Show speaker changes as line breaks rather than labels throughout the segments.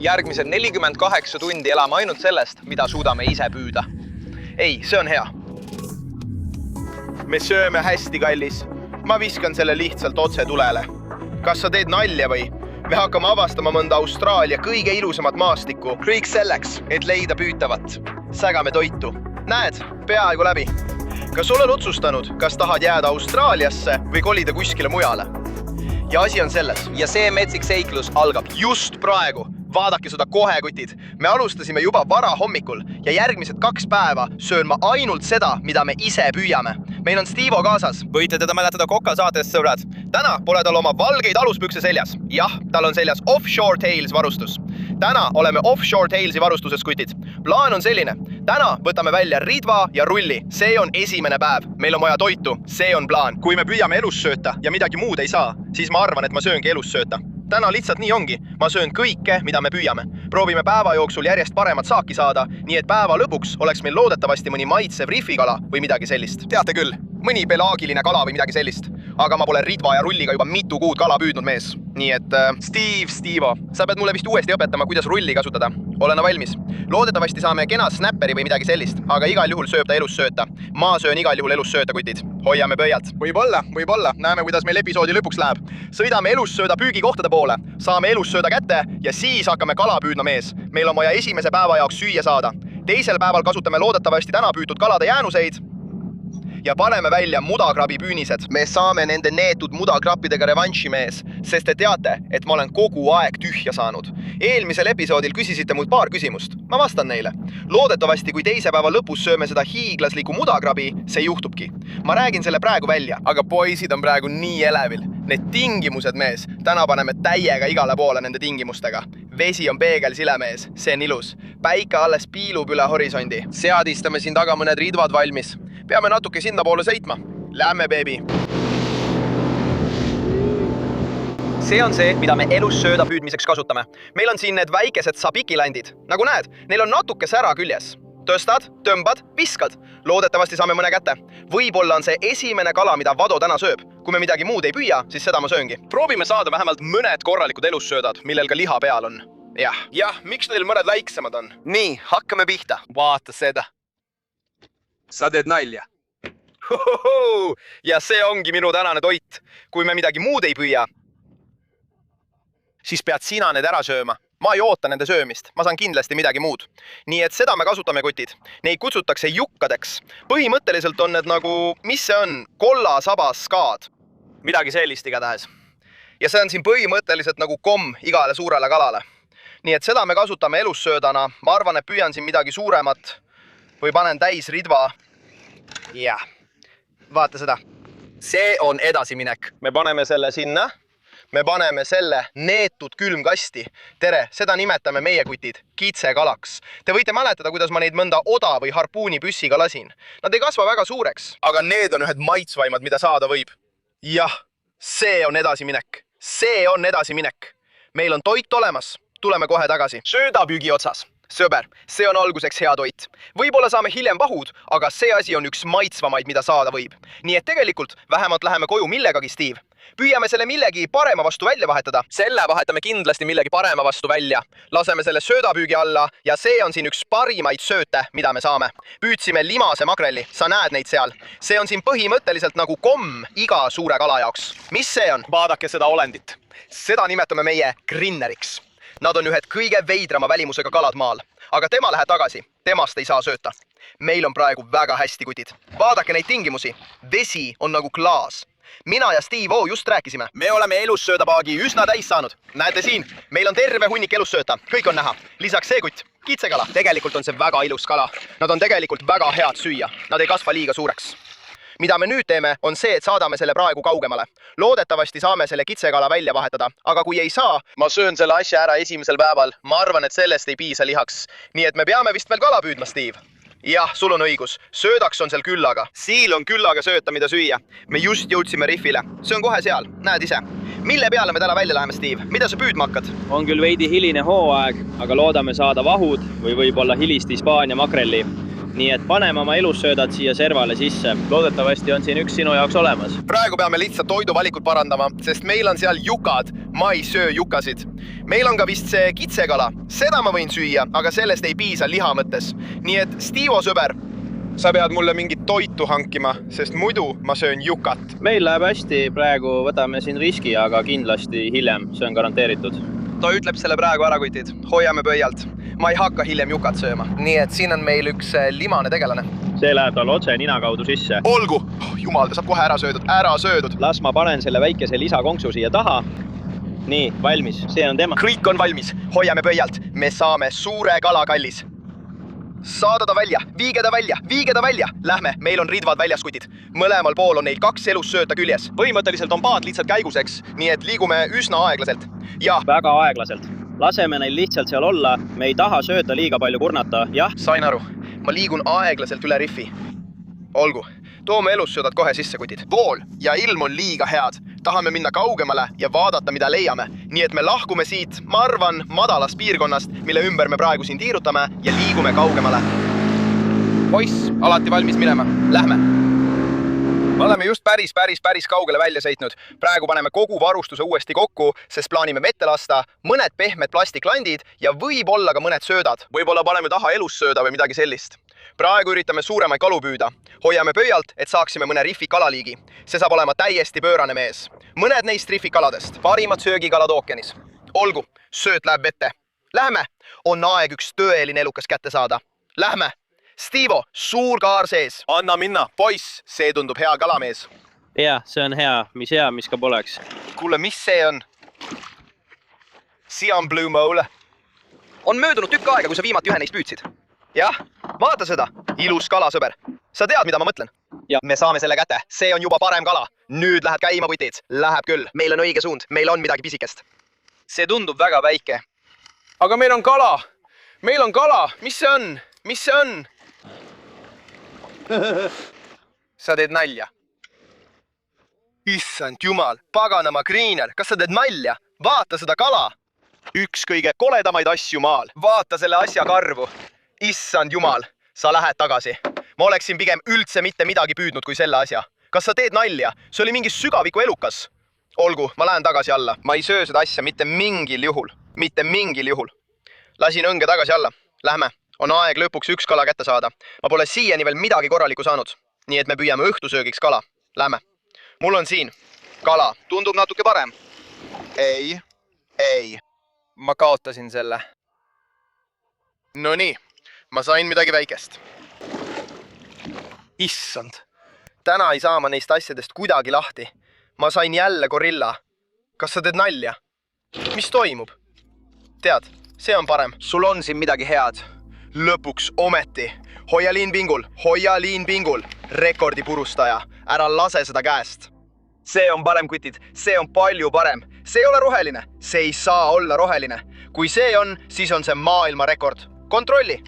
järgmised 48 tundi elame ainult sellest, mida suudame ise püüda. Ei, see on hea.
Me sööme hästi, kallis. Ma viskan selle lihtsalt otse tulele. Kas sa teed nalja või? Me hakkame avastama mõnda Austraalia kõige ilusamat maastikku.
Kõik selleks, et leida püütavat.
Sägame toitu. Näed, peaaegu läbi. Kas oled otsustanud, kas tahad jääda Austraaliasse või kolida kuskile mujale? Ja asi on selles.
Ja see metsik seiklus algab
just praegu. Vaadake seda kohe, kutid. Me alustasime juba vara hommikul ja järgmised 2 päeva söön ma ainult seda, mida me ise püüame. Meil on Stivo kaasas. Võite teda mäletada Koka saatest, sõbrad. Täna pole tal oma valgeid aluspükse seljas. Jah, tal on seljas Offshore Tales varustus. Täna oleme Offshore Talesi varustuses, kutid. Plaan on selline. Täna võtame välja ridva ja rulli. See on esimene päev. Meil on vaja toitu. See on plaan. Kui me püüame elus sööta ja midagi muud ei saa, siis ma arvan, et ma sööngi elus sööta. Täna lihtsalt nii ongi. Ma söön kõike, mida me püüame. Proovime päeva jooksul järjest paremat saaki saada, nii et päeva lõpuks oleks meil loodetavasti mõni maitsev riffikala või midagi sellist. Teate küll, mõni pelaagiline kala või midagi sellist. Aga ma pole ridva ja rulliga juba mitu kuud kala püüdnud, mees. Nii et Stivo, sa pead mulle vist uuesti õpetama, kuidas rulli kasutada. Olen valmis. Loodetavasti saame kena snapperi või midagi sellist, aga igal juhul sööb ta elus sööta. Ma söön igal juhul elus sööta, kutid. Hoiame pöialt. Võib-olla. Näeme, kuidas meil episoodi lõpuks läheb. Sõidame elus sööda püügikohtade poole. Saame elus sööda kätte ja siis hakkame kala püüdma, mees. Meil on vaja esimese päeva jaoks süüa saada. Teisel päeval kasutame loodetavasti täna püütud kalade jäänuseid ja paneme välja mudakrabi püünised. Me saame nende neetud mudakrappidega revanši, mees, sest te teate, et ma olen kogu aeg tühja saanud. Eelmisel episoodil küsisite mult paar küsimust. Ma vastan neile. Loodetavasti, kui teise päeva lõpus sööme seda hiiglaslikku mudakrabi, see juhtubki. Ma räägin selle praegu välja, aga poisid on praegu nii elevil. Need tingimused, mees, täna paneme täiega igale poole nende tingimustega. Vesi on peegelsile, mees, see on ilus. Päike alles piilub üle horisondi. Seadistame siin taga mõned ridvad valmis. Peame natuke sinna poole sõitma. Lähme, baby. See on see, mida me elus sööda püüdmiseks kasutame. Meil on siin need väikesed sabikilandid. Nagu näed, neil on natuke sära küljes. Tõstad, tõmbad, viskad. Loodetavasti saame mõne kätte. Võib-olla on see esimene kala, mida Vado täna sööb. Kui me midagi muud ei püüa, siis seda ma sööngi. Proovime saada vähemalt mõned korralikud elussöödad, millel ka liha peal on. Jah, miks neil mõned väiksemad on? Nii, hakkame pihta. Vaata seda.
Sa teed nalja.
Ja see ongi minu tänane toit. Kui me midagi muud ei püüa, siis pead sina need ära sööma. Ma ei oota nende söömist. Ma saan kindlasti midagi muud. Nii et seda me kasutame, kutid. Neid kutsutakse jukkadeks. Põhimõtteliselt on need nagu, mis see on? Kollasabas-skaad. Midagi sellist igatahes. Ja see on siin põhimõtteliselt nagu komm igale suurele kalale. Nii et seda me kasutame elussöödana. Ma arvan, et püüan siin midagi suuremat või panen täis ridva. Jah, vaata seda. See on edasiminek. Me paneme selle sinna. Me paneme selle neetud külmkasti. Tere, seda nimetame meie, kutid, kitsekalaks. Te võite mäletada, kuidas ma neid mõnda oda või harpuuni püssiga lasin. Nad ei kasva väga suureks, aga need on ühed maitsvaimad, mida saada võib. Jah, see on edasiminek. See on edasiminek. Meil on toit olemas. Tuleme kohe tagasi. Söödapüügi otsas. Sõber, see on alguseks hea toit. Võib-olla saame hiljem pahud, aga see asi on üks maitsvamaid, mida saada võib. Nii et tegelikult vähemalt läheme koju millegagi, Steve. Püüame selle millegi parema vastu välja vahetada. Selle vahetame kindlasti millegi parema vastu välja. Laseme selle söödapüügi alla ja see on siin üks parimaid sööte, mida me saame. Püüdsime limase makrelli, sa näed neid seal. See on siin põhimõtteliselt nagu komm iga suure kala jaoks. Mis see on? Vaadake seda olendit. Seda nimetame meie grinneriks. Nad on ühed kõige veidrama välimusega kalad maal. Aga tema läheb tagasi. Temast ei saa sööta. Meil on praegu väga hästi, kutid. Vaadake neid tingimusi. Vesi on nagu klaas. Mina ja Steve O just rääkisime. Me oleme elussöödapaagi üsna täis saanud. Näete siin, meil on terve hunnik elussööta. Kõik on näha. Lisaks see kutt, kitsekala. Tegelikult on see väga ilus kala. Nad on tegelikult väga head süüa. Nad ei kasva liiga suureks. Mida me nüüd teeme, on see, et saadame selle praegu kaugemale. Loodetavasti saame selle kitsekala välja vahetada, aga kui ei saa, ma söön selle asja ära esimesel päeval. Ma arvan, et sellest ei piisa lihaks. Nii et me peame vist veel kala püüdma, Steve. Jah, sul on õigus. Söödaks on seal küllaga. Siil on küllaga sööta, mida süüa. Me just jõudsime rifile. See on kohe seal. Näed ise. Mille peale me täna välja läheme, Steve? Mida sa püüdma hakkad?
On küll veidi hiline hooaeg, aga loodame saada vahud või võib-olla hilist Hispaania makrelli. Nii et paneme oma elussöödad siia servale sisse. Loodetavasti on siin üks sinu jaoks olemas.
Praegu peame lihtsalt toiduvalikut parandama, sest meil on seal jukad. Ma ei söö jukasid. meil on ka vist see kitsekala, seda ma võin süüa, aga sellest ei piisa liha mõttes. Nii et Stivo sõber, sa pead mulle mingit toitu hankima, sest muidu ma söön jukat.
Meil läheb hästi, praegu võtame siin riski, aga kindlasti hiljem, see on garanteeritud.
Ta ütleb selle praegu ära, kutid. Hoiame pöialt. Ma ei hakka hiljem jukat sööma.
Nii et siin on meil üks limane tegelane.
See läheb tal otse nina kaudu sisse.
Olgu! Jumal, ta saab kohe ära söödud.
Las ma panen selle väikese lisakonksu siia taha. Nii, valmis. See on tema.
Kõik on valmis. Hoiame pöialt. Me saame suure kala kallis. Saada ta välja. Viige ta välja. Lähme, meil on ridvad väljas, kutid. Mõlemal pool on neil 2 elussööta küljes. Põhimõtteliselt on paat lihtsalt käiguseks, nii et liigume üsna aeglaselt. Ja
väga aeglaselt. Laseme neil lihtsalt seal olla. Me ei taha sööta liiga palju kurnata. Jah.
Sain aru. Ma liigun aeglaselt üle riffi. Olgu. Toome elussöödad kohe sisse, kutid. Vool ja ilm on liiga head. Tahame minna kaugemale ja vaadata, mida leiame. Nii et me lahkume siit, ma arvan, madalast piirkonnast, mille ümber me praegu siin tiirutame ja liigume kaugemale. Poiss, alati valmis minema. Lähme. Me oleme just päris kaugele välja sõitnud. Praegu paneme kogu varustuse uuesti kokku, sest plaanime vette lasta, mõned pehmed plastiklandid ja võib-olla ka mõned söödad. Võib-olla paneme taha elussööda või midagi sellist. Praegu üritame suuremaid kalu püüda. Hoiame pöialt, et saaksime mõne riffi kalaliigi. See saab olema täiesti pöörane mees. Mõned neist riffi kaladest. Parimad söögikalad ookeanis. Olgu, sööt läheb vette. Lähme. On aeg üks tõeline elukas kätte saada. Lähme. Stivo, suur kaar sees. Anna minna, poiss. See tundub hea kalamees.
Jah, see on hea, mis ka poleks.
Kuule, mis see on? Siia on Blue Mole.
On möödunud tükk aega, kui sa viimati ühe neist püüdsid.
Jah, vaata seda. Ilus kala, sõber. Sa tead, mida ma mõtlen?
Ja.
Me saame selle kätte. See on juba parem kala. Nüüd lähed käima, kutid. Läheb küll. Meil on õige suund. Meil on midagi pisikest.
See tundub väga väike.
Aga meil on kala. Meil on kala. Mis see on? Mis see on? Sa teed nalja. Issand jumal, paganama Greener. Kas sa teed nalja? Vaata seda kala. Üks kõige koledamaid asju maal. Vaata selle asja karvu. Issand jumal, sa lähed tagasi. Ma oleksin pigem üldse mitte midagi püüdnud kui selle asja. Kas sa teed nalja? See oli mingi sügaviku elukas. Olgu, ma lähen tagasi alla. Ma ei söö seda asja mitte mingil juhul. Mitte mingil juhul. Lasin õnge tagasi alla. Lähme. On aeg lõpuks üks kala kätte saada. Ma pole siiani veel midagi korralikku saanud. Nii et me püüame õhtusöögiks kala. Lähme. Mul on siin. Kala.
Tundub natuke parem.
Ei. Ma kaotasin selle. No nii. Ma sain midagi väikest. Issand. Täna ei saa ma neist asjadest kuidagi lahti. Ma sain jälle gorilla. Kas sa teed nalja? Mis toimub? Tead, see on parem.
Sul on siin midagi head.
Lõpuks ometi. Hoia liin pingul. Rekordi purustaja. Ära lase seda käest.
See on parem, kutid. See on palju parem. See ei ole roheline. See ei saa olla roheline. Kui see on, siis on see maailmarekord. Kontrolli.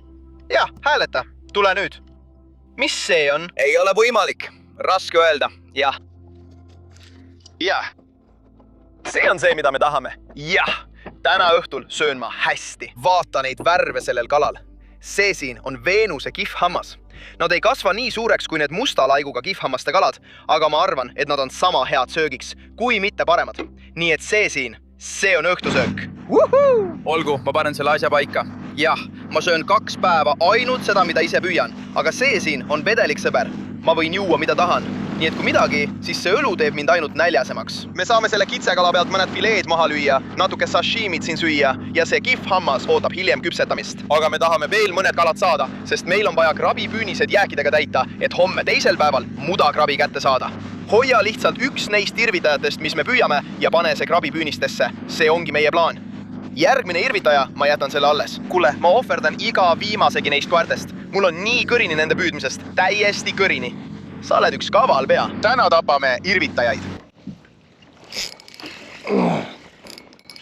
Jah, hääleta. Tule nüüd. Mis see on? Ei ole võimalik. Raske öelda. Jah.
Jah. See on see, mida me tahame. Jah. Täna õhtul söön ma hästi. Vaata neid värve sellel kalal. See siin on Veenuse kihvhammas. Nad ei kasva nii suureks kui need musta laiguga kihvhammaste kalad, aga ma arvan, et nad on sama head söögiks, kui mitte paremad. Nii et see siin, see on õhtusöök.
Olgu, ma panen selle asja paika. Jah, ma söön 2 päeva ainult seda, mida ise püüan. Aga see siin on vedelik sõber. Ma võin juua, mida tahan. Nii et kui midagi, siis see õlu teeb mind ainult näljasemaks. Me saame selle kitsekala pealt mõned fileed maha lüüa, natuke sashimit siin süüa ja see kihvhammas ootab hiljem küpsetamist. Aga me tahame veel mõned kalad saada, sest meil on vaja krabipüünised jääkidega täita, et homme teisel päeval mudakrabi kätte saada. Hoia lihtsalt üks neist irvitajatest, mis me püüame ja pane see krabipüünistesse. See ongi meie plaan. Järgmine irvitaja, ma jätan selle alles. Kuule, ma ohverdan iga viimasegi neist koertest. Mul on nii kõrini nende püüdmisest. Täiesti kõrini. Sa oled üks kaval pea. Täna tapame irvitajaid.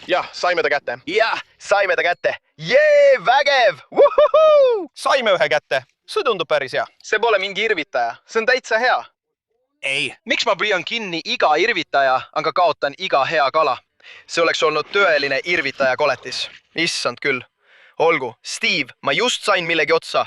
Jah, saime ta kätte. Jah, saime ta kätte. Jee, vägev! Uhuhu! Saime ühe kätte. See tundub päris hea. See pole mingi irvitaja. See on täitsa hea. Ei. Miks ma püüan kinni iga irvitaja, aga kaotan iga hea kala? See oleks olnud tõeline irvitaja koletis. Issand küll. Olgu, Steve, ma just sain millegi otsa.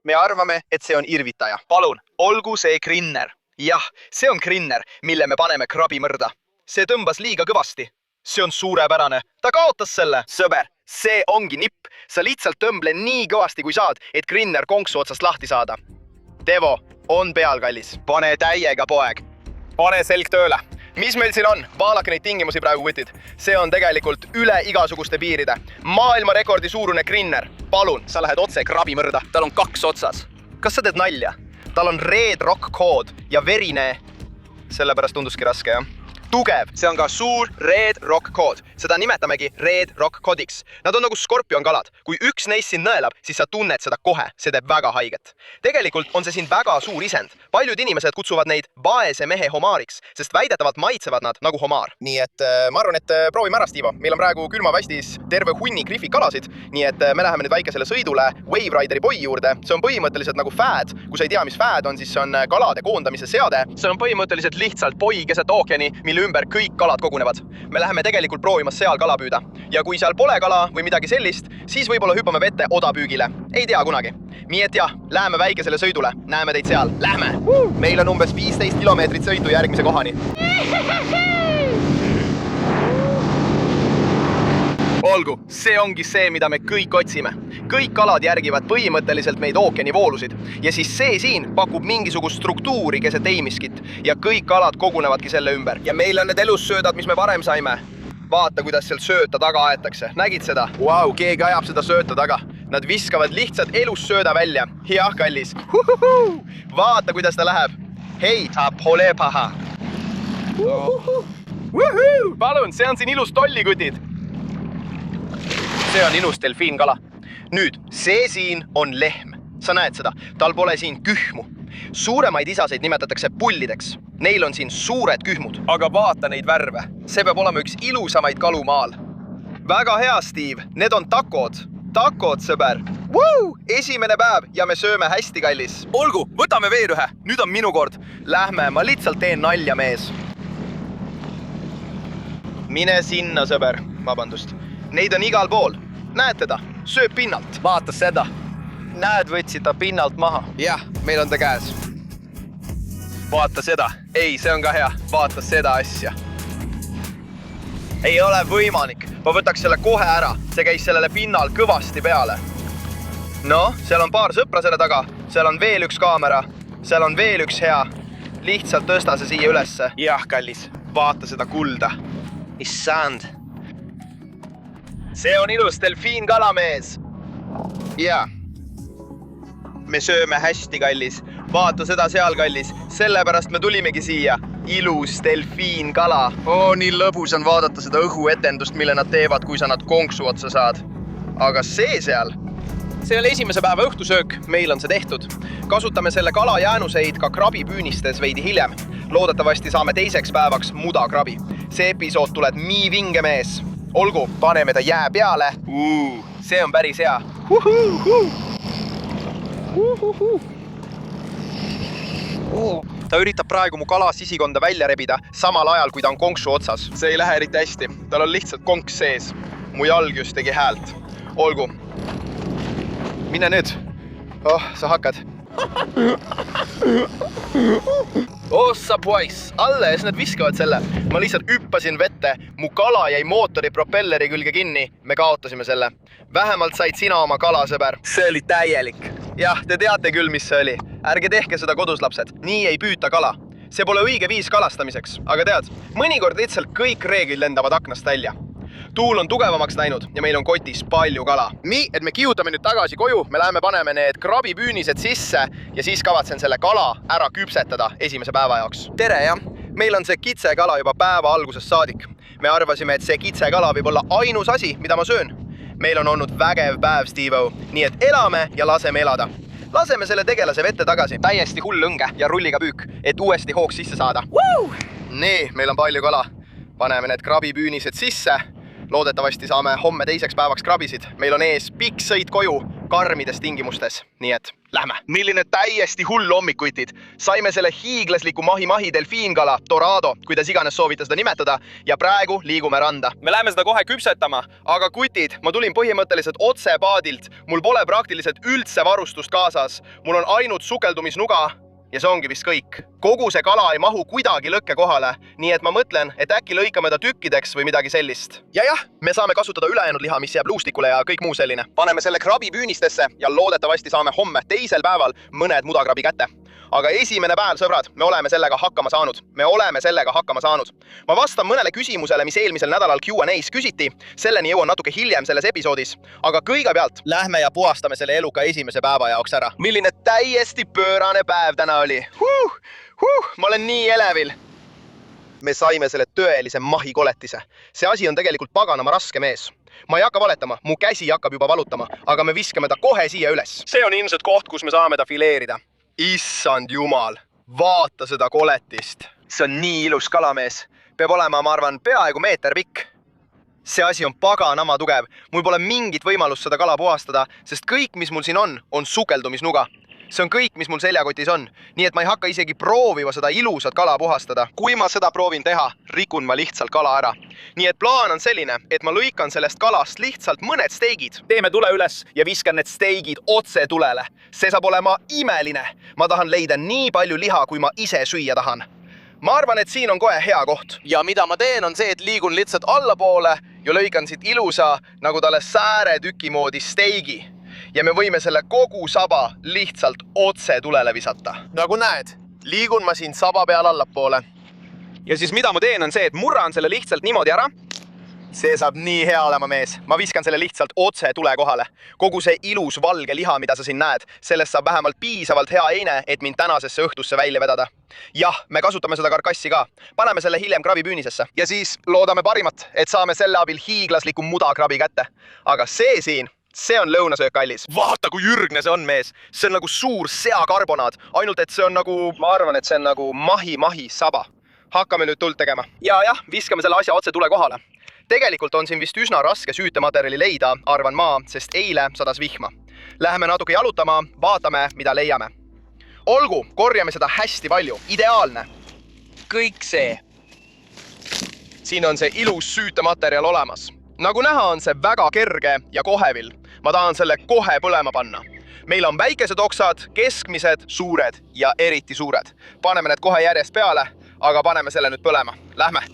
Me arvame, et see on irvitaja. Palun, olgu see Grinner. Jah, see on Grinner, mille me paneme krabimõrda. See tõmbas liiga kõvasti.
see on suurepärane, ta kaotas selle.
sõber, see ongi nipp. Sa lihtsalt tõmble nii kõvasti kui saad, et Grinner konksu otsast lahti saada. Devo on peal, kallis. Pane täiega, poeg.
Pane selg tööle. Mis meil siin on? Vaadake neid tingimusi praegu, kutid. See on tegelikult üle igasuguste piiride. Maailmarekordi suurune Grinner. Palun, sa lähed otse krabimõrda.
Tal on 2 otsas.
Kas sa teed nalja? Tal on Red Rock Cod ja verine. Sellepärast tunduski raske, jah? Tugev, see on ka suur Red Rock Cod. Seda nimetamegi Red Rock Codiks. Nad on nagu skorpionkalad. Kui üks neist sind nõelab, siis sa tunned seda kohe. See teeb väga haiget. Tegelikult on see siin väga suur isend. Paljud inimesed kutsuvad neid vaese mehe homaariks, sest väidetavalt maitsevad nad nagu homaar. Nii et ma arvan, et proovime ära, Stivo. Meil on praegu külmavastis terve hunni grifikalasid, nii et me läheme nüüd väikesele sõidule Wave Rideri poi juurde. See on põhimõtteliselt nagu fad. Kui sa ei tea, mis fad on, siis see on kalade koondamise seade. See on põhimõtteliselt lihtsalt poi keset ookeani, mille ümber kõik kalad kogunevad. Me läheme tegelikult proovimas seal kala püüda. Ja kui seal pole kala või midagi sellist, siis võib-olla hüppame vette odapüügile. Ei tea kunagi. Nii et jah, läheme väikesele sõidule. Näeme teid seal. Lähme! Meil on umbes 15 kilomeetrit sõitu järgmise kohani. Olgu, see ongi see, mida me kõik otsime. Kõik kalad järgivad põhimõtteliselt meid ookeanivoolusid ja siis see siin pakub mingisugust struktuuri keset eimiskit ja kõik kalad kogunevadki selle ümber. Ja meil on need elussöödad, mis me varem saime. Vaata, kuidas sealt sööta taga aetakse. Nägid seda? Vau, keegi ajab seda sööta taga. Nad viskavad lihtsalt elussööda välja. Jah, kallis. Vaata, kuidas ta läheb. Hei, ta pole paha. Palun, see on siin ilus tollikutid. See on ilus delfiinkala. Nüüd, see siin on lehm. Sa näed seda, tal pole siin kühmu. Suuremaid isaseid nimetatakse pullideks. Neil on siin suured kühmud. Aga vaata neid värve. See peab olema üks ilusamaid kalu maal. Väga hea, Steve. Need on takod. Takod, sõber. Esimene päev ja me sööme hästi, kallis. Olgu, võtame veel ühe. Nüüd on minu kord. Lähme, ma lihtsalt teen nalja, mees. Mine sinna, sõber. Vabandust. Neid on igal pool. Näed teda? Sööb pinnalt. Vaata seda. Näed, võtsid ta pinnalt maha. Jah, meil on ta käes. Vaata seda. Ei, see on ka hea. Vaata seda asja. Ei ole võimalik. Ma võtaks selle kohe ära. See käis sellele pinnal kõvasti peale. No, seal on paar sõpra selle taga. Seal on veel üks kaamera. Seal on veel üks hea. Lihtsalt tõsta see siia ülesse. Jah, kallis. Vaata seda kulda. Issand. See on ilus delfiinkalamees. Jaa. Me sööme hästi, kallis. Vaata seda seal, kallis. Sellepärast me tulimegi siia. Ilus delfiinkala. Nii lõbus on vaadata seda õhuetendust, mille nad teevad, kui sa nad konksu otsa saad. Aga see seal? See oli esimese päeva õhtusöök. Meil on see tehtud. Kasutame selle kala jäänuseid ka krabipüünistes veidi hiljem. Loodetavasti saame teiseks päevaks mudakrabi. See episood tuleb nii vinge, mees. Olgu, paneme ta jää peale. See on päris hea. Ta üritab praegu mu kala sisikonda välja rebida, samal ajal, kui ta on konksu otsas. See ei lähe eriti hästi. Tal on lihtsalt konks sees. Mu jalg just tegi häält. Olgu. Mine nüüd. Sa hakkad. Ossa poiss, alles nad viskavad selle. Ma lihtsalt hüppasin vette. Mu kala jäi mootori propelleri külge kinni. Me kaotasime selle. Vähemalt said sina oma kala, sõber. See oli täielik. Jah, te teate küll, mis see oli. Ärge tehke seda kodus, lapsed. Nii ei püüta kala. See pole õige viis kalastamiseks. Aga tead, mõnikord lihtsalt kõik reeglid lendavad aknast välja. Tuul on tugevamaks läinud ja meil on kotis palju kala. Nii, et me kiutame nüüd tagasi koju, me läheme paneme need krabipüünised sisse ja siis kavatsen selle kala ära küpsetada esimese päeva jaoks. Tere, jah. Meil on see kitsekala juba päeva algusest saadik. Me arvasime, et see kitsekala võib olla ainus asi, mida ma söön. Meil on olnud vägev päev, Steve-O, nii et elame ja laseme elada. Laseme selle tegelase vette tagasi. Täiesti hull õnge ja rulliga püük, et uuesti hooks sisse saada. Nii, meil on palju kala. Paneme need krabipüünised sisse. Loodetavasti saame homme teiseks päevaks krabisid. Meil on ees pikk sõit koju karmides tingimustes. Nii et lähme. Milline täiesti hull hommikutid. Saime selle hiiglasliku mahi delfiinkala, Dorado, kuidas iganes soovite seda nimetada, ja praegu liigume randa. Me läheme seda kohe küpsetama, aga kutid, ma tulin põhimõtteliselt otse paadilt. Mul pole praktiliselt üldse varustust kaasas. Mul on ainult sukeldumisnuga ja see ongi vist kõik. Kogu see kala ei mahu kuidagi lõkke kohale, nii et ma mõtlen, et äkki lõikame ta tükkideks või midagi sellist. Ja, me saame kasutada ülejäänud liha, mis jääb luustikule ja kõik muu selline. Paneme selle krabi püünistesse ja loodetavasti saame homme teisel päeval mõned mudakrabi kätte. Aga esimene päev, sõbrad, me oleme sellega hakkama saanud. Ma vastan mõnele küsimusele, mis eelmisel nädalal Q&A's küsiti. Selleni jõuan natuke hiljem selles episoodis. Aga kõigepealt lähme ja puhastame selle eluka esimese päeva jaoks ära. Milline täiesti pöörane päev täna oli. Ma olen nii elevil. Me saime selle tõelise mahikoletise. See asi on tegelikult paganama raske mees. Ma ei hakka valetama, mu käsi hakkab juba valutama, aga me viskame ta kohe siia üles. See on ilmselt koht, kus me saame ta fileerida. Issand jumal, vaata seda koletist. See on nii ilus kalamees. Peab olema, ma arvan, peaaegu meeter pikk. See asi on paganama tugev. Mul pole mingit võimalust seda kala puhastada, sest kõik, mis mul siin on sukeldumisnuga. See on kõik, mis mul seljakotis on. Nii et ma ei hakka isegi proovima seda ilusat kala puhastada. Kui ma seda proovin teha, rikun ma lihtsalt kala ära. Nii et plaan on selline, et ma lõikan sellest kalast lihtsalt mõned steigid. Teeme tule üles ja viskan need steigid otse tulele. See saab olema imeline. Ma tahan leida nii palju liha, kui ma ise süüa tahan. Ma arvan, et siin on kohe hea koht. Ja mida ma teen on see, et liigun lihtsalt allapoole ja lõikan siit ilusa, nagu talle sääretüki moodi steigi. Ja me võime selle kogu saba lihtsalt otse tulele visata. Nagu näed, liigun ma siin saba peal allapoole. Ja siis mida ma teen on see, et murran selle lihtsalt niimoodi ära. See saab nii hea olema, mees. Ma viskan selle lihtsalt otse tule kohale. Kogu see ilus valge liha, mida sa siin näed, sellest saab vähemalt piisavalt hea eine, et mind tänasesse õhtusse välja vedada. Jah, me kasutame seda karkassi ka. Paneme selle hiljem krabipüünisesse. Ja siis loodame parimat, et saame selle abil hiiglasliku mudakrabi kätte. Aga see on lõunasöök, kallis. Vaata, kui ürgne see on, mees. See on nagu suur seakarbonaad. Ainult, et see on nagu, ma arvan, et see on nagu mahi saba. Hakkame nüüd tuld tegema. Ja, viskame selle asja otse tule kohale. Tegelikult on siin vist üsna raske süütematerjali leida, arvan ma, sest eile sadas vihma. Läheme natuke jalutama, vaatame, mida leiame. Olgu, korjame seda hästi palju. Ideaalne. Kõik see. Siin on see ilus süütematerjal olemas. Nagu näha, on see väga kerge ja kohevil. Ma tahan selle kohe põlema panna. Meil on väikesed oksad, keskmised, suured ja eriti suured. Paneme need kohe järjest peale, aga paneme selle nüüd põlema. Lähme.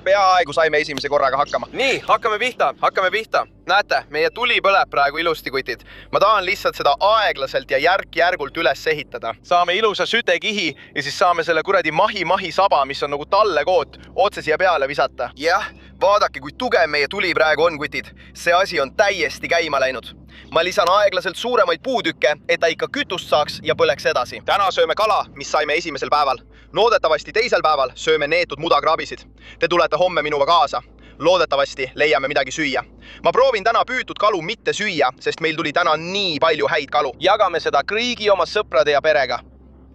Peaaegu saime esimese korraga hakkama. Nii, hakkame pihta. Näete, meie tuli põleb praegu ilusti, kutid. Ma tahan lihtsalt seda aeglaselt ja järk-järgult üles ehitada. Saame ilusa sütekihi ja siis saame selle kuradi mahi saba, mis on nagu tallekoot, otse siia peale visata. Jah, vaadake, kui tugev meie tuli praegu on, kutid. See asi on täiesti käima läinud. Ma lisan aeglaselt suuremaid puutükke, et ta ikka kütust saaks ja põleks edasi. Täna sööme kala, mis saime esimesel päeval. Loodetavasti teisel päeval sööme neetud mudakrabisid. Te tulete homme minuga kaasa. Loodetavasti leiame midagi süüa. Ma proovin täna püütud kalu mitte süüa, sest meil tuli täna nii palju häid kalu. Jagame seda kõigi oma sõprade ja perega.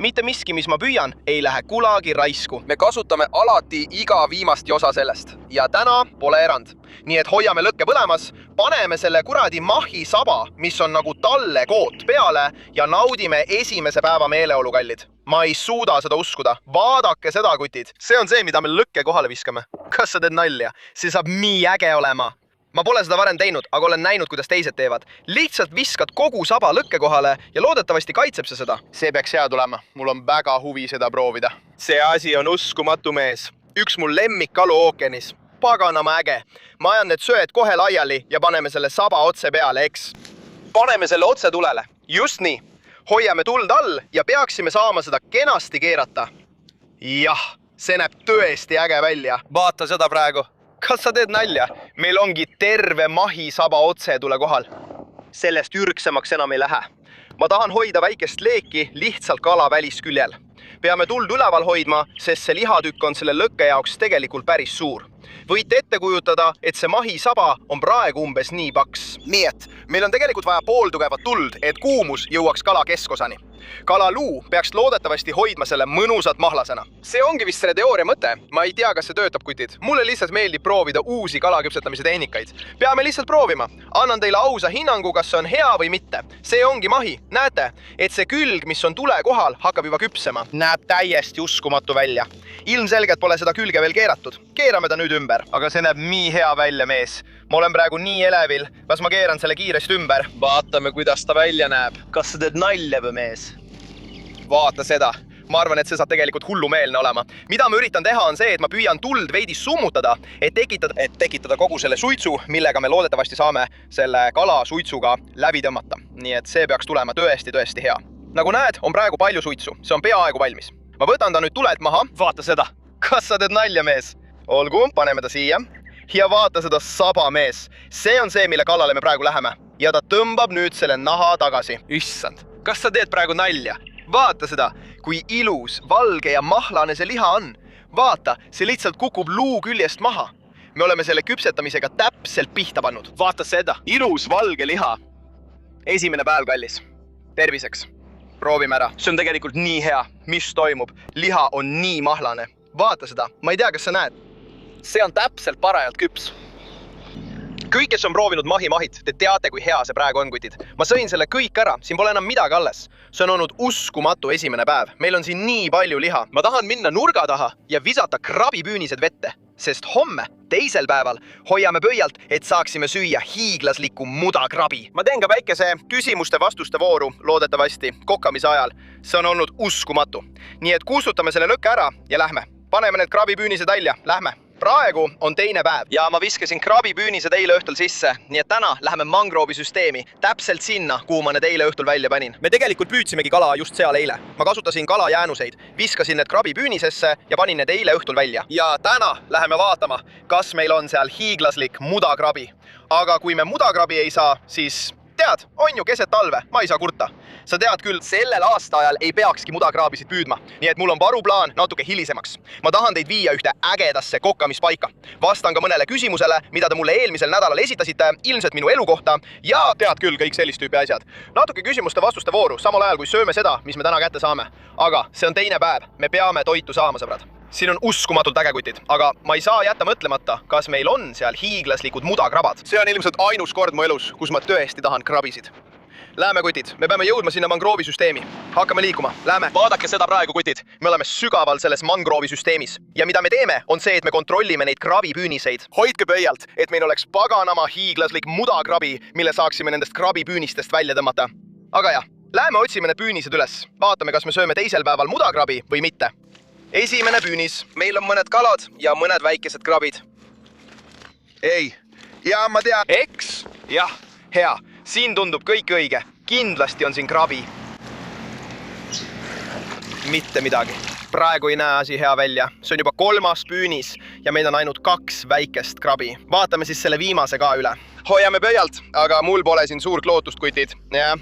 Mitte miski, mis ma püüan, ei lähe kunagi raisku. Me kasutame alati iga viimasti osa sellest. Ja täna pole erand. Nii et hoiame lõkke põlemas, paneme selle kuradi mahi saba, mis on nagu tallekoot peale ja naudime esimese päeva meeleolu, kallid. Ma ei suuda seda uskuda. Vaadake seda, kutid. See on see, mida me lõkke kohale viskame. Kas sa teed nalja? See saab nii äge olema. Ma pole seda varem teinud, aga olen näinud, kuidas teised teevad. Lihtsalt viskad kogu saba lõkke kohale ja loodetavasti kaitseb see seda. See peaks hea tulema. Mul on väga huvi seda proovida. See asi on uskumatu, mees. Üks mul lemmikkalu ookeanis. Paganama äge. Ma ajan need söed kohe laiali ja paneme selle saba otse peale, eks. Paneme selle otse tulele. Just nii. Hoiame tuld all ja peaksime saama seda kenasti keerata. Jah, see näeb tõesti äge välja. Vaata seda praegu. Kas sa teed nalja? Meil ongi terve mahi saba otse tule kohal. Sellest ürgsemaks enam ei lähe. Ma tahan hoida väikest leeki lihtsalt kala välisküljel. Peame tuld üleval hoidma, sest see lihatükk on selle lõkke jaoks tegelikult päris suur. Võite ette kujutada, et see mahi saba on praegu umbes nii paks. Nii et meil on tegelikult vaja pooltugevat tuld, et kuumus jõuaks kala keskosani. Kalaluu peaks loodetavasti hoidma selle mõnusat mahlasena. See ongi vist selle teooria mõte. Ma ei tea, kas see töötab, kutid. Mulle lihtsalt meeldib proovida uusi kalaküpsetamise tehnikaid. Peame lihtsalt proovima. Annan teile ausa hinnangu, kas see on hea või mitte. See ongi mahi. Näete, et see külg, mis on tule kohal, hakkab juba küpsema. Näeb täiesti uskumatu välja. Ilmselgelt pole seda külge veel keeratud. Keerame ta nüüd ümber. Aga see näeb nii hea välja, mees. Ma olen praegu nii elevil. Kas ma keeran selle kiiresti ümber? Vaatame, kuidas ta välja näeb. Kas sa teed nalja või, mees? vaata seda. Ma arvan, et see saab tegelikult hullumeelne olema. Mida ma üritan teha on see, et ma püüan tuld veidi summutada, et tekitada kogu selle suitsu, millega me loodetavasti saame selle kala suitsuga läbi tõmmata. Nii et see peaks tulema tõesti hea. Nagu näed, on praegu palju suitsu. See on peaaegu valmis. Ma võtan ta nüüd tulelt maha. Vaata seda. Kas sa teed nalja, mees? Olgu, paneme ta siia. Ja vaata seda saba, mees. See on see, mille kallale me praegu läheme. Ja ta tõmbab nüüd selle naha tagasi. Issand, kas sa teed praegu nalja? Vaata seda, kui ilus, valge ja mahlane see liha on. Vaata, see lihtsalt kukub luu küljest maha. Me oleme selle küpsetamisega täpselt pihta pannud. Vaata seda, ilus valge liha. Esimene päev, kallis. Terviseks. Proovime ära. See on tegelikult nii hea. Mis toimub? Liha on nii mahlane. Vaata seda. Ma ei tea, kas sa näed. See on täpselt parajalt küps. Kõik, kes on proovinud mahimahit, te teate, kui hea see praegu on, kutid. Ma sõin selle kõik ära, siin pole enam midagi alles. See on olnud uskumatu esimene päev. Meil on siin nii palju liha. Ma tahan minna nurga taha ja visata krabipüünised vette, sest homme, teisel päeval, hoiame pöialt, et saaksime süüa hiiglaslikku mudakrabi. Ma teen ka väikese küsimuste-vastuste vooru, loodetavasti, kokkamise ajal. See on olnud uskumatu. Nii et kustutame selle lõkke ära ja lähme. Paneme need krabipüünised välja, lähme. Praegu on teine päev ja ma viskasin krabipüünised eile õhtul sisse, nii et täna läheme mangroobisüsteemi täpselt sinna, kuhu ma need eile õhtul välja panin. Me tegelikult püüdsimegi kala just seal eile. Ma kasutasin kalajäänuseid, viskasin need krabipüünisesse ja panin need eile õhtul välja. Ja täna läheme vaatama, kas meil on seal hiiglaslik mudakrabi. Aga kui me mudakrabi ei saa, siis tead, on ju keset talve, ma ei saa kurta. Sa tead küll, sellel aastaajal ei peakski mudakraabisid püüdma, nii et mul on varuplaan natuke hilisemaks. Ma tahan teid viia ühte ägedasse kokkamispaika. Vastan ka mõnele küsimusele, mida te mulle eelmisel nädalal esitasite, ilmselt minu elu kohta ja tead küll kõik sellist tüüpi asjad. Natuke küsimuste-vastuste vooru, samal ajal kui sööme seda, mis me täna kätte saame. Aga see on teine päev, me peame toitu saama, sõbrad. Siin on uskumatult ägekutid, aga ma ei saa jätta mõtlemata, kas meil on seal hiiglaslikud mudakrabad. See on ilmselt ainus kord mu elus, kus ma tõesti tahan krabisid. Läheme, kutid, me peame jõudma sinna mangroovisüsteemi. Hakkame liikuma, läheme. Vaadake seda praegu, kutid. Me oleme sügaval selles mangroovisüsteemis. Ja mida me teeme, on see, et me kontrollime neid krabipüüniseid. Hoidke pöialt, et meil oleks paganama hiiglaslik mudakrabi, mille saaksime nendest krabipüünistest välja tõmmata. Aga jah, läheme otsime need püünised üles. Vaatame, kas me sööme teisel päeval mudakrabi või mitte. Esimene püünis. Meil on mõned kalad ja mõned väikesed krabid. Ei. Ja ma tean. Eks? Jah, hea. Siin tundub kõik õige. Kindlasti on siin krabi. Mitte midagi. Praegu ei näe asi hea välja. See on juba 3. püünis ja meil on ainult 2 väikest krabi. Vaatame siis selle viimase ka üle. Hoiame pöialt, aga mul pole siin suurt lootust, kutid. Ja.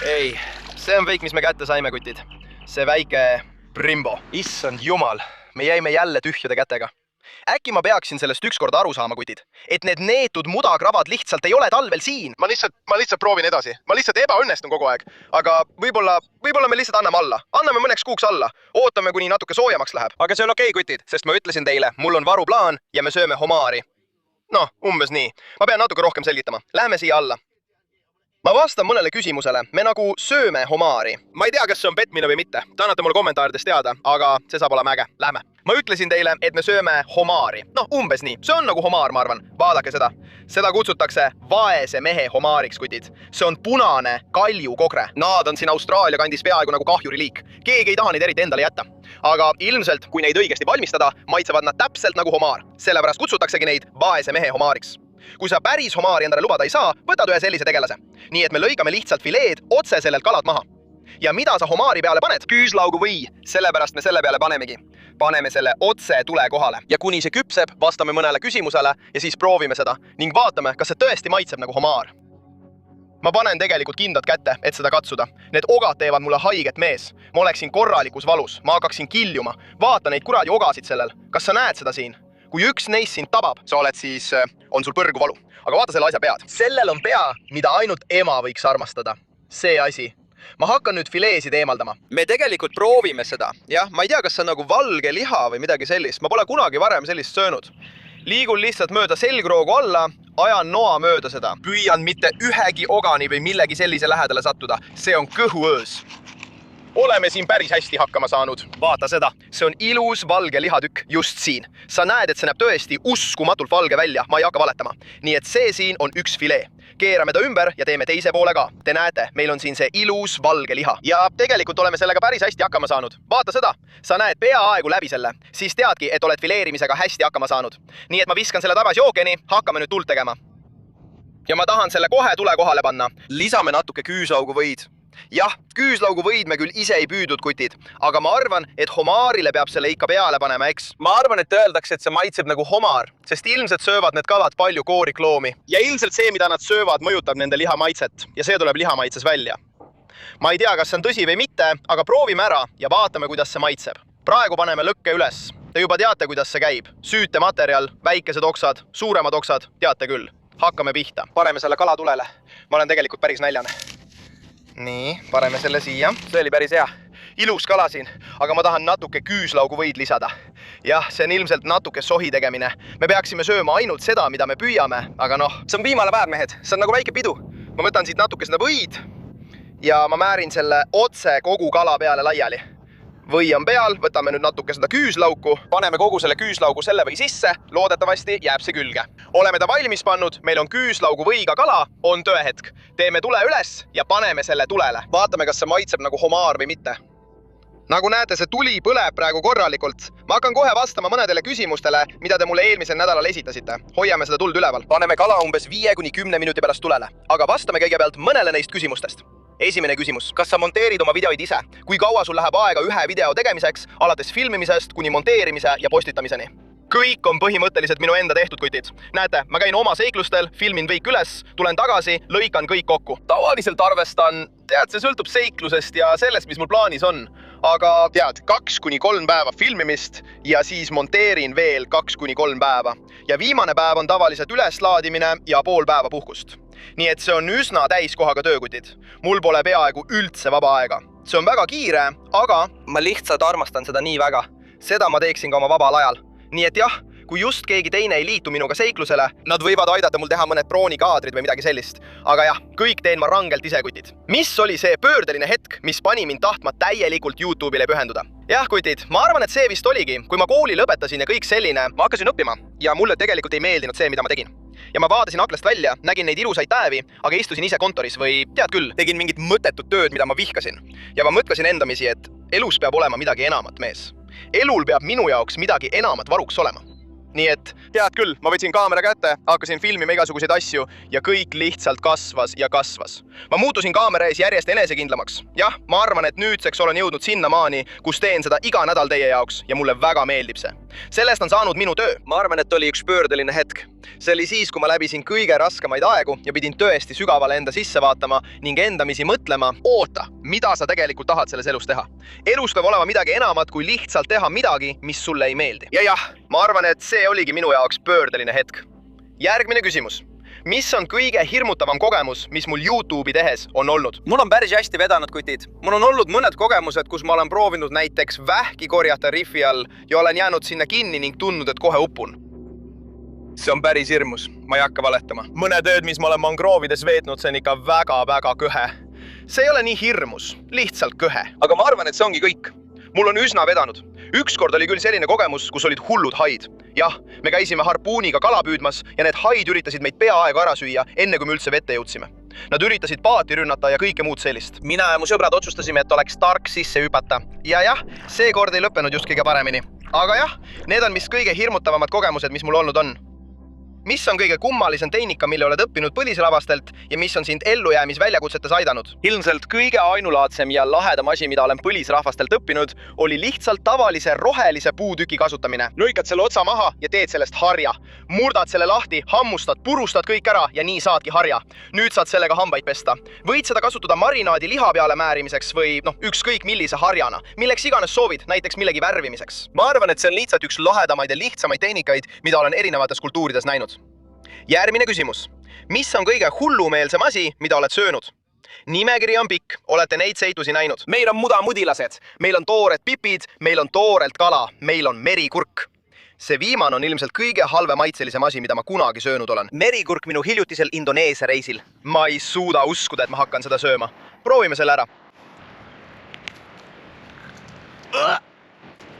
Ei, see on kõik, mis me kätte saime, kutid. See väike Brimbo. Issand jumal, me jäime jälle tühjade kätega. Äkki ma peaksin sellest ükskord aru saama, kutid, et need neetud mudakrabad lihtsalt ei ole talvel siin. Ma lihtsalt proovin edasi. Ma lihtsalt ebaõnnestun kogu aeg. Aga võib-olla me lihtsalt anname alla. Anname mõneks kuuks alla. Ootame, kuni natuke soojemaks läheb. Aga see on okei, kutid, sest ma ütlesin teile, mul on varuplaan ja me sööme homaari. Noh, umbes nii. Ma pean natuke rohkem selgitama. Lähme siia alla. Ma vastan mõnele küsimusele. Me nagu sööme homaari. Ma ei tea, kas see on petmine või mitte. Te annate mulle kommentaarides teada, aga see saab olema äge. Lähme. Ma ütlesin teile, et me sööme homaari. Noh, umbes nii. See on nagu homaar, ma arvan. Vaadake seda. Seda kutsutakse vaese mehe homaariks, kutid. See on punane kaljukogre. Nad on siin Austraalia kandis peaaegu nagu kahjuriliik. Keegi ei taha neid eriti endale jätta. Aga ilmselt, kui neid õigesti valmistada, maitsevad nad täpselt nagu homaar. Sellepärast kutsutaksegi neid vaese mehe homaariks. Kui sa päris homaari endale lubada ei saa, võtad ühe sellise tegelase. Nii et me lõigame lihtsalt fileed otse sellelt kalalt maha. Ja mida sa homaari peale paned? Küüslaugu või, sellepärast me selle peale panemegi. Paneme selle otse tule kohale. Ja kuni see küpseb, vastame mõnele küsimusele ja siis proovime seda ning vaatame, kas see tõesti maitseb nagu homaar. Ma panen tegelikult kindad kätte, et seda katsuda. Need ogad teevad mulle haiget, mees. Ma oleksin korralikus valus, ma hakkaksin kiljuma. Vaata neid kuradi ogasid sellel. Kas sa näed seda siin? Kui üks neist sind tabab, sa oled siis, on sul põrgu valu. Aga vaata selle asja pead. Sellel on pea, mida ainult ema võiks armastada. See asi. Ma hakkan nüüd fileesid eemaldama. Me tegelikult proovime seda. Jah, ma ei tea, kas see on nagu valge liha või midagi sellist. Ma pole kunagi varem sellist söönud. Liigun lihtsalt mööda selgroogu alla, ajan noa mööda seda. Püüan mitte ühegi ogani või millegi sellise lähedale sattuda. See on kõhuöös. Oleme siin päris hästi hakkama saanud. Vaata seda. See on ilus valge lihatükk just siin. Sa näed, et see näeb tõesti uskumatult valge välja. Ma ei hakka valetama. Nii et see siin on üks filee. keerame ta ümber ja teeme teise poole ka. Te näete, meil on siin see ilus valge liha. Ja tegelikult oleme sellega päris hästi hakkama saanud. Vaata seda, sa näed peaaegu läbi selle, siis teadki, et oled fileerimisega hästi hakkama saanud. Nii et ma viskan selle tagasi ookeni, hakkame nüüd tuld tegema. Ja ma tahan selle kohe tule kohale panna. Lisame natuke küüslaugu võid. Jah, küüslaugu võid me küll ise ei püüdud, kutid, aga ma arvan, et homaarile peab selle ikka peale panema, eks? Ma arvan, et öeldakse, et see maitseb nagu homaar, sest ilmselt söövad need kalad palju koorikloomi. Ja ilmselt see, mida nad söövad, mõjutab nende liha maitset ja see tuleb liha maitses välja. Ma ei tea, kas see on tõsi või mitte, aga proovime ära ja vaatame, kuidas see maitseb. Praegu paneme lõkke üles. Te juba teate, kuidas see käib. Süütematerjal, väikesed oksad, suuremad oksad, teate küll. Hakkame pihta. Paneme selle kala tulele. Ma olen tegelikult päris näljane. Nii, paneme selle siia. See oli päris hea. Ilus kala siin, aga ma tahan natuke küüslaugu võid lisada. Jah, see on ilmselt natuke sohi tegemine. Me peaksime sööma ainult seda, mida me püüame, aga noh. See on viimane päev, mehed. See on nagu väike pidu. Ma võtan siit natuke seda võid ja ma määrin selle otse kogu kala peale laiali. Või on peal, võtame nüüd natuke seda küüslauku, paneme kogu selle küüslaugu selle või sisse, loodetavasti jääb see külge. Oleme ta valmis pannud, meil on küüslaugu võiga kala, on tööhetk. Teeme tule üles ja paneme selle tulele. Vaatame, kas see maitseb nagu homaar või mitte. Nagu näete, see tuli põleb praegu korralikult. Ma hakkan kohe vastama mõnedele küsimustele, mida te mulle eelmisel nädalal esitasite. Hoiame seda tuld üleval. Paneme kala umbes 5–10 minuti pärast tulele, aga vastame kõigepealt mõnele neist küsimustest. Esimene küsimus. Kas sa monteerid oma videoid ise? Kui kaua sul läheb aega ühe video tegemiseks, alates filmimisest kuni monteerimise ja postitamiseni? Kõik on põhimõtteliselt minu enda tehtud, kutid. Näete, ma käin oma seiklustel, filmin kõik üles, tulen tagasi, lõikan kõik kokku. Tavaliselt arvestan, see sõltub seiklusest ja sellest, mis mul plaanis on. Aga 2–3 päeva filmimist ja siis monteerin veel 2–3 päeva. Ja viimane päev on tavaliselt üleslaadimine ja pool päeva puhkust. Nii et see on üsna täiskohaga töökutid. Mul pole peaaegu üldse vaba aega. See on väga kiire, aga ma lihtsalt armastan seda nii väga. Seda ma teeksin ka oma vabal ajal. Nii et jah, kui just keegi teine ei liitu minuga seiklusele, nad võivad aidata mul teha mõned broonikaadrid või midagi sellist. Aga jah, kõik teen ma rangelt ise, kutid. Mis oli see pöördeline hetk, mis pani mind tahtma täielikult YouTube'ile pühenduda? Jah, kutid, ma arvan, et see vist oligi, kui ma kooli lõpetasin ja kõik selline. Ma hakkasin õppima ja mulle tegelikult ei meeldinud see, mida ma tegin. Ja ma vaatasin aklast välja, nägin neid ilusaid päevi, aga istusin ise kontoris või tead küll, tegin mingit mõttetut tööd, mida ma vihkasin. Ja ma mõtlesin endamisi, et elus peab olema midagi enamat, mees. Elul peab minu jaoks midagi enamat varuks olema. Nii et tead küll, ma võtsin kaamera kätte, hakkasin filmima igasuguseid asju ja kõik lihtsalt kasvas ja kasvas. Ma muutusin kaamera ees järjest enesekindlamaks. Jah, ma arvan, et nüüdseks olen jõudnud sinnamaani, kus teen seda iga nädal teie jaoks ja mulle väga meeldib see. Sellest on saanud minu töö. Ma arvan, et oli üks pöördeline hetk. See oli siis, kui ma läbisin kõige raskemaid aegu ja pidin tõesti sügavale enda sisse vaatama ning endamisi mõtlema, oota, mida sa tegelikult tahad selles elus teha. Elus peab olema midagi enamat kui lihtsalt teha midagi, mis sulle ei meeldi. Ja jah, ma arvan, et see oligi minu jaoks pöördeline hetk. Järgmine küsimus. Mis on kõige hirmutavam kogemus, mis mul YouTube'i tehes on olnud? Mul on päris hästi vedanud, kutid. Mul on olnud mõned kogemused, kus ma olen proovinud näiteks vähki korjata riffi all ja olen jäänud sinna kinni ning tundnud, et kohe upun. See on päris hirmus, ma ei hakka valetama. Mõned ööd, mis ma olen mangroovides veetnud, see on ikka väga kõhe. See ei ole nii hirmus, lihtsalt kõhe. Aga ma arvan, et see ongi kõik. Mul on üsna vedanud. Ükskord oli küll selline kogemus, kus olid hullud haid. Jah, me käisime harpuuniga kala püüdmas ja need haid üritasid meid peaaegu ära süüa, enne kui me üldse vette jõudsime. Nad üritasid paati rünnata ja kõike muud sellist. Mina ja mu sõbrad otsustasime, et oleks tark sisse hüpata. Ja jah, see kord ei lõppenud just kõige paremini. Aga jah, need on vist kõige hirmutavamad kogemused, mis mul olnud on. Mis on kõige kummalisem tehnika, mille oled õppinud põlisrahvastelt ja mis on sind ellujäämisväljakutsetes aidanud? Ilmselt kõige ainulaadsem ja lahedam asi, mida olen põlisrahvastelt õppinud, oli lihtsalt tavalise rohelise puutüki kasutamine. Lõikad selle otsa maha ja teed sellest harja. Murdad selle lahti, hammustad, purustad kõik ära ja nii saadki harja. Nüüd saad sellega hambaid pesta. Võid seda kasutada marinaadi liha peale määrimiseks või ükskõik millise harjana, milleks iganes soovid, näiteks millegi värvimiseks. Ma arvan, et see on lihtsalt üks lahedamaid ja lihtsamaid tehnikaid, mida olen erinevates kultuurides näinud. Järgmine küsimus. Mis on kõige hullumeelsem asi, mida oled söönud? Nimekiri on pikk, olete neid seitusi näinud. Meil on mudamudilased, meil on toored pipid, meil on toorelt kala, meil on merikurk. See viimane on ilmselt kõige halve maitselisem asi, mida ma kunagi söönud olen. Merikurk minu hiljutisel Indoneesia reisil. Ma ei suuda uskuda, et ma hakkan seda sööma. Proovime selle ära.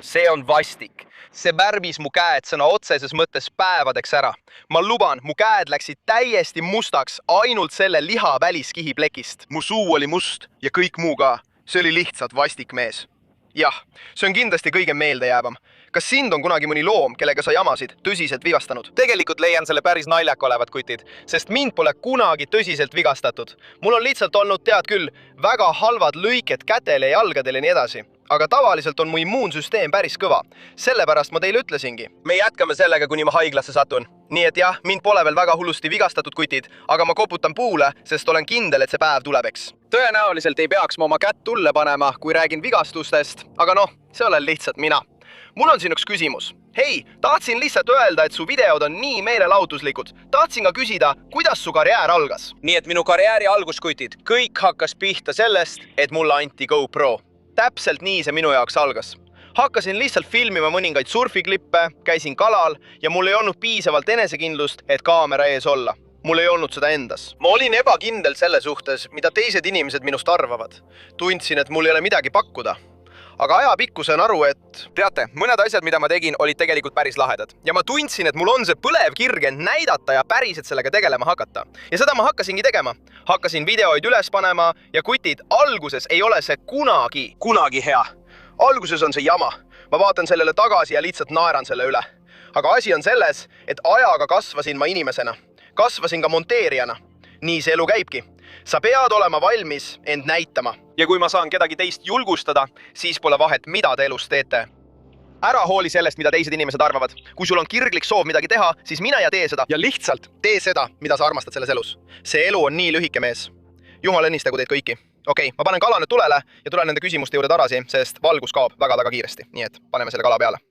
See on vastik. see värvis mu käed sõna otseses mõttes päevadeks ära. Ma luban, mu käed läksid täiesti mustaks ainult selle liha väliskihi plekist. Mu suu oli must ja kõik muu ka. See oli lihtsalt vastik mees. Jah, see on kindlasti kõige meeldejäävam. Kas sind on kunagi mõni loom, kellega sa jamasid, tõsiselt vigastanud? Tegelikult leian selle päris naljak olevat kutid, sest mind pole kunagi tõsiselt vigastatud. Mul on lihtsalt olnud, tead küll, väga halvad lõiked kätele ja jalgadele ja nii edasi. Aga tavaliselt on mu immuunsüsteem päris kõva. Sellepärast ma teile ütlesingi. Me jätkame sellega, kuni ma haiglasse satun. Nii et jah, mind pole veel väga hullusti vigastatud kutid, aga ma koputan puule, sest olen kindel, et see päev tuleb, eks. Tõenäoliselt ei peaks ma oma kätt tulle panema, kui räägin vigastustest, aga noh, see olen lihtsalt mina. Mul on siin üks küsimus. Hei, tahtsin lihtsalt öelda, et su videod on nii meelelahutuslikud. Tahtsin ka küsida, kuidas su karjäär algas? Nii et minu karjääri alguskutid, kõik hakkas pihta sellest, et mulle anti GoPro. Täpselt nii see minu jaoks algas. Hakkasin lihtsalt filmima mõningaid surfiklippe, käisin kalal ja mul ei olnud piisavalt enesekindlust, et kaamera ees olla. Mul ei olnud seda endas. Ma olin ebakindel selle suhtes, mida teised inimesed minust arvavad. Tundsin, et mul ei ole midagi pakkuda. Aga ajapikku sain aru, et teate, mõned asjad, mida ma tegin, olid tegelikult päris lahedad. Ja ma tundsin, et mul on see põlev kirg end näidata ja päriselt sellega tegelema hakata. Ja seda ma hakkasingi tegema. Hakkasin videoid üles panema ja kutid, alguses ei ole see kunagi hea. Alguses on see jama. Ma vaatan sellele tagasi ja lihtsalt naeran selle üle. Aga asi on selles, et ajaga kasvasin ma inimesena. Kasvasin ka monteerijana. Nii see elu käibki. Sa pead olema valmis end näitama. Ja kui ma saan kedagi teist julgustada, siis pole vahet, mida te elus teete. Ära hooli sellest, mida teised inimesed arvavad. Kui sul on kirglik soov midagi teha, siis mine ja tee seda. Ja lihtsalt tee seda, mida sa armastad selles elus. See elu on nii lühike, mees. Jumal õnnistagu teid kõiki. Okei, ma panen kala nüüd tulele ja tulen nende küsimuste juurde tarasi, sest valgus kaob väga kiiresti. Nii et paneme selle kala peale.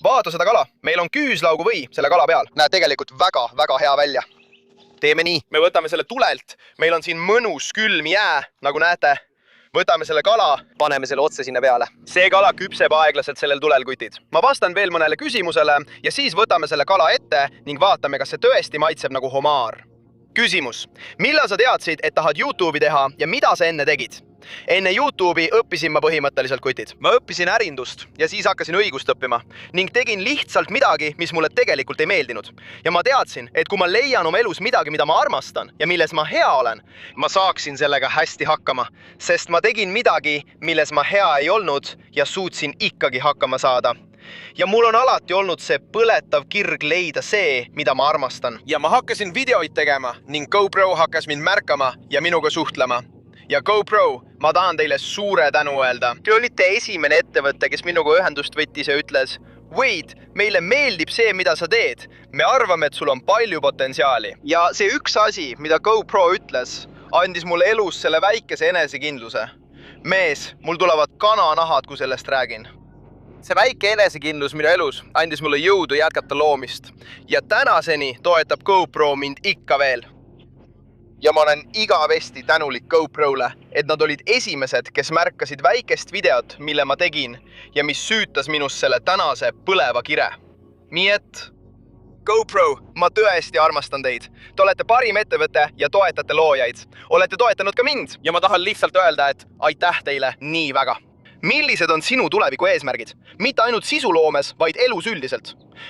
Vaata seda kala. Meil on küüslaugu või selle kala peal. Näe tegelikult väga hea välja. Teeme nii. Me võtame selle tulelt. Meil on siin mõnus külm jää, nagu näete. Võtame selle kala, paneme selle otse sinna peale. See kala küpseb aeglaselt sellel tulel, kutid. Ma vastan veel mõnele küsimusele ja siis võtame selle kala ette ning vaatame, kas see tõesti maitseb nagu homaar. Küsimus. Millal sa teadsid, et tahad YouTube'i teha ja mida sa enne tegid? Enne YouTube'i õppisin ma põhimõtteliselt, kutid. Ma õppisin ärindust ja siis hakkasin õigust õppima ning tegin lihtsalt midagi, mis mulle tegelikult ei meeldinud. Ja ma teadsin, et kui ma leian oma elus midagi, mida ma armastan ja milles ma hea olen, ma saaksin sellega hästi hakkama, sest ma tegin midagi, milles ma hea ei olnud ja suutsin ikkagi hakkama saada. Ja mul on alati olnud see põletav kirg leida see, mida ma armastan. Ja ma hakkasin videoid tegema ning GoPro hakkas mind märkama ja minuga suhtlema. Ja GoPro, ma tahan teile suure tänu öelda. Te olite esimene ettevõte, kes minuga ühendust võttis ja ütles, Wade, meile meeldib see, mida sa teed. Me arvame, et sul on palju potentsiaali. Ja see üks asi, mida GoPro ütles, andis mulle elus selle väikese enesekindluse. Mees, mul tulevad kananahad, kui sellest räägin. See väike enesekindlus minu elus andis mulle jõudu jätkata loomist. Ja tänaseni toetab GoPro mind ikka veel. Ja ma olen igavesti tänulik GoPro'le, et nad olid esimesed, kes märkasid väikest videot, mille ma tegin ja mis süütas minust selle tänase põleva kire. Nii et GoPro, ma tõesti armastan teid. Te olete parim ettevõte ja toetate loojaid. Olete toetanud ka mind ja ma tahan lihtsalt öelda, et aitäh teile nii väga. Millised on sinu tuleviku eesmärgid? Mitte ainult sisuloomes, vaid elus üldiselt.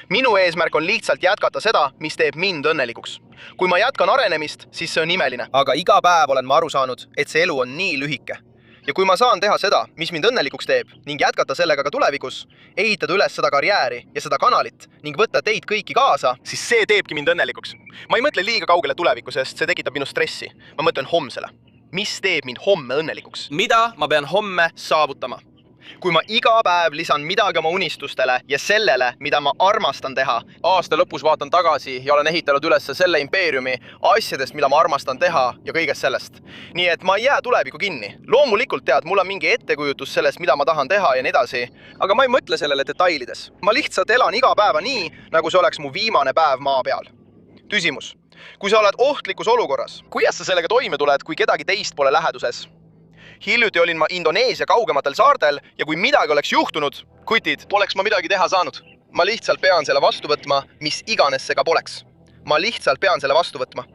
Minu eesmärk on lihtsalt jätkata seda, mis teeb mind õnnelikuks. Kui ma jätkan arenemist, siis see on imeline. Aga iga päev olen ma aru saanud, et see elu on nii lühike. Ja kui ma saan teha seda, mis mind õnnelikuks teeb ning jätkata sellega ka tulevikus, ehitada üles seda karjääri ja seda kanalit ning võtta teid kõiki kaasa, siis see teebki mind õnnelikuks. Ma ei mõtle liiga kaugele tuleviku, sest see tekitab minu stressi. Ma mõtlen homsele. Mis teeb mind homme õnnelikuks? Mida ma pean homme saavutama? Kui ma iga päev lisan midagi oma unistustele ja sellele, mida ma armastan teha, aasta lõpus vaatan tagasi ja olen ehitanud üles selle impeeriumi asjadest, mida ma armastan teha ja kõigest sellest. Nii et ma ei jää tuleviku kinni. Loomulikult tead, mul on mingi ettekujutus sellest, mida ma tahan teha ja nii edasi, aga ma ei mõtle sellele detailides. Ma lihtsalt elan iga päeva nii, nagu see oleks mu viimane päev maa peal. Küsimus. Kui sa oled ohtlikus olukorras, kuidas sa sellega toime tuled, kui kedagi teist pole läheduses? Hiljuti olin ma Indoneesia kaugematel saartel ja kui midagi oleks juhtunud, kutid, poleks ma midagi teha saanud. Ma lihtsalt pean selle vastu võtma, mis iganes see ka poleks. Ma lihtsalt pean selle vastu võtma.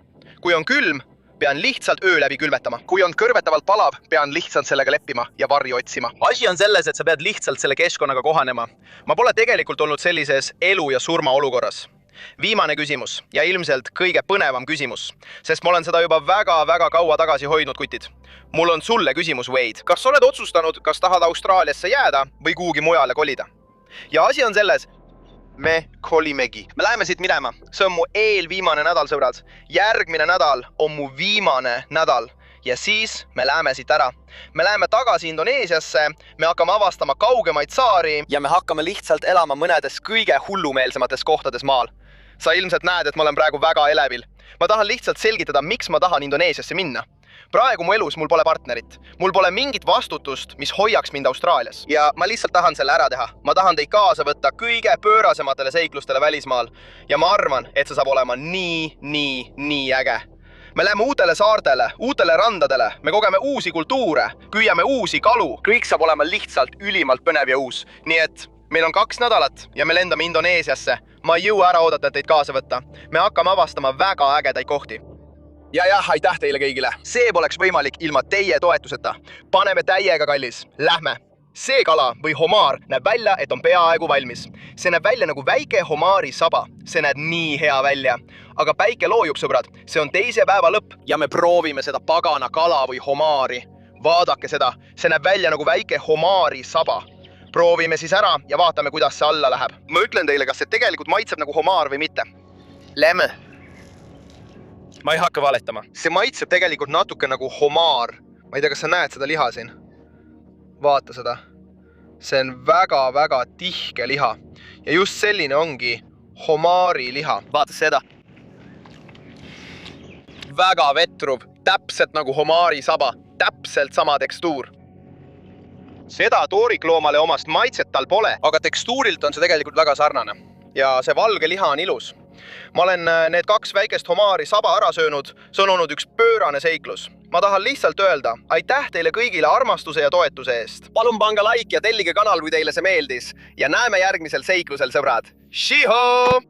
Kui on külm, pean lihtsalt öö läbi külmetama. Kui on kõrvetavalt palav, pean lihtsalt sellega leppima ja varju otsima. Asi on selles, et sa pead lihtsalt selle keskkonnaga kohanema. Ma pole tegelikult olnud sellises elu ja surma olukorras. Viimane küsimus ja ilmselt kõige põnevam küsimus, sest ma olen seda juba väga kaua tagasi hoidnud, kutid. Mul on sulle küsimus, Wade. Kas oled otsustanud, kas tahad Austraaliasse jääda või kuhugi mujale kolida? Ja asi on selles, me kolimegi. Me läheme siit minema. See on mu eelviimane nädal, sõbrad. Järgmine nädal on mu viimane nädal. Ja siis me läheme siit ära. Me läheme tagasi Indoneesiasse, me hakkame avastama kaugemaid saari ja me hakkame lihtsalt elama mõnedes kõige hullumeelsemates kohtades maal. Sa ilmselt näed, et ma olen praegu väga elevil. Ma tahan lihtsalt selgitada, miks ma tahan Indoneesiasse minna. Praegu mu elus mul pole partnerit. Mul pole mingit vastutust, mis hoiaks mind Austraalias. Ja ma lihtsalt tahan selle ära teha. Ma tahan teid kaasa võtta kõige pöörasematele seiklustele välismaal. Ja ma arvan, et see saab olema nii äge. Me läheme uutele saartele, uutele randadele, me kogeme uusi kultuure, püüame uusi kalu. Kõik saab olema lihtsalt ülimalt põnev ja uus. Nii et meil on 2 nädalat ja me lendame Indoneesiasse. Ma ei jõua ära oodata, et teid kaasa võtta. Me hakkame avastama väga ägedaid kohti. Ja aitäh teile kõigile. See poleks võimalik ilma teie toetuseta. Paneme täiega, kallis. Lähme. See kala või homaar näeb välja, et on peaaegu valmis. See näeb välja nagu väike homaari saba. See näeb nii hea välja. Aga päike loojub, sõbrad. See on 2. päeva lõpp. Ja me proovime seda pagana kala või homaari. Vaadake seda. See näeb välja nagu väike homaari saba. Proovime siis ära ja vaatame, kuidas see alla läheb. Ma ütlen teile, kas see tegelikult maitseb nagu homaar või mitte. Lämme. Ma ei hakka valetama. See maitseb tegelikult natuke nagu homaar. Ma ei tea, kas sa näed seda liha siin. Vaata seda. See on väga tihke liha. Ja just selline ongi homaari liha. Vaata seda. Väga vetruv. Täpselt nagu homaari saba. Täpselt sama tekstuur. Seda toorikloomale omast maitset tal pole, aga tekstuurilt on see tegelikult väga sarnane. Ja see valge liha on ilus. Ma olen need 2 väikest homaari saba ära söönud, see on olnud üks pöörane seiklus. Ma tahan lihtsalt öelda, aitäh teile kõigile armastuse ja toetuse eest. Palun pange like ja tellige kanal, kui teile see meeldis. Ja näeme järgmisel seiklusel, sõbrad. Shiho!